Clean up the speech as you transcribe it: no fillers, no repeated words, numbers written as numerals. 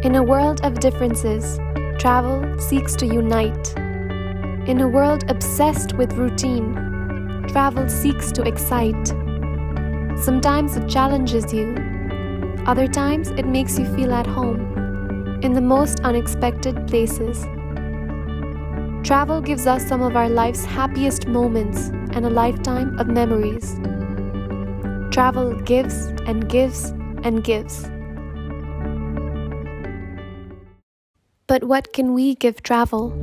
In a world of differences, travel seeks to unite. In a world obsessed with routine, travel seeks to excite. Sometimes it challenges you, other times it makes you feel at home, in the most unexpected places. Travel gives us some of our life's happiest moments and a lifetime of memories. Travel gives and gives and gives. But what can we give travel?